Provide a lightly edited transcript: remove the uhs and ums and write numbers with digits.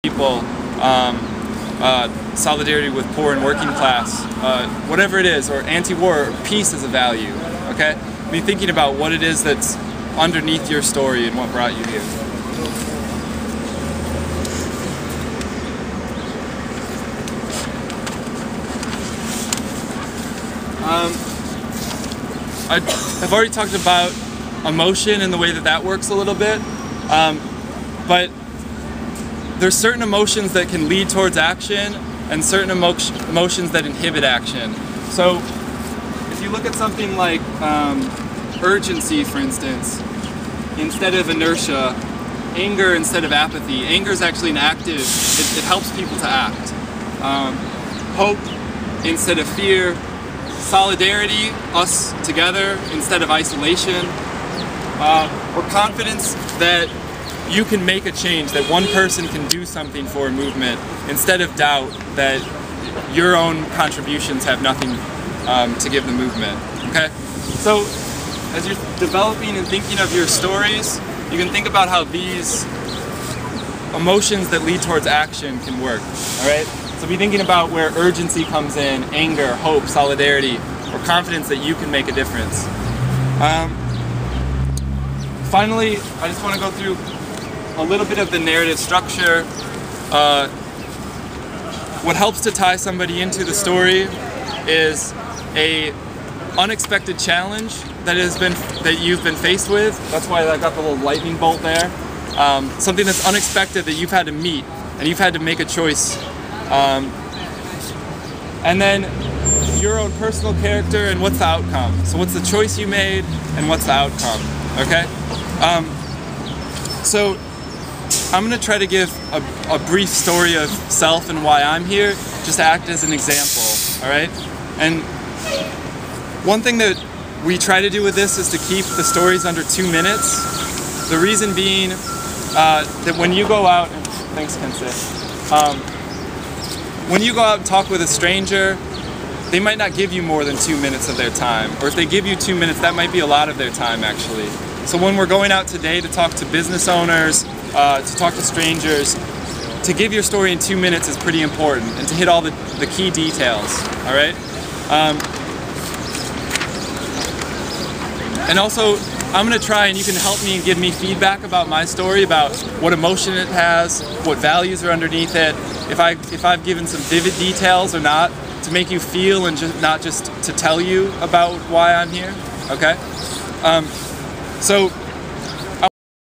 people, solidarity with poor and working class, whatever it is, or anti-war, or peace as a value, okay? Be thinking about what it is that's underneath your story and what brought you here. I've already talked about emotion and the way that that works a little bit, but there's certain emotions that can lead towards action and certain emotions that inhibit action. So if you look at something like urgency, for instance, instead of inertia, anger instead of apathy. Anger is actually an active, it helps people to act. Hope instead of fear. Solidarity, us together instead of isolation. Or confidence that you can make a change, that one person can do something for a movement, instead of doubt that your own contributions have nothing to give the movement. Okay? So as you're developing and thinking of your stories, you can think about how these emotions that lead towards action can work. Alright? So be thinking about where urgency comes in, anger, hope, solidarity, or confidence that you can make a difference. Finally, I just want to go through a little bit of the narrative structure. What helps to tie somebody into the story is a unexpected challenge that you've been faced with. That's why I got the little lightning bolt there. Something that's unexpected that you've had to meet and you've had to make a choice. And then your own personal character and what's the outcome. So what's the choice you made and what's the outcome, okay? So I'm going to try to give a brief story of self and why I'm here, just to act as an example, alright? And one thing that we try to do with this is to keep the stories under 2 minutes. The reason being that when you go out, and thanks Kensit, when you go out and talk with a stranger, they might not give you more than 2 minutes of their time. Or if they give you 2 minutes, that might be a lot of their time actually. So when we're going out today to talk to business owners, to talk to strangers, to give your story in 2 minutes is pretty important, and to hit all the key details, alright? And also, I'm going to try, and you can help me and give me feedback about my story, about what emotion it has, what values are underneath it, if I've given some vivid details or not, to make you feel and not just to tell you about why I'm here, okay? So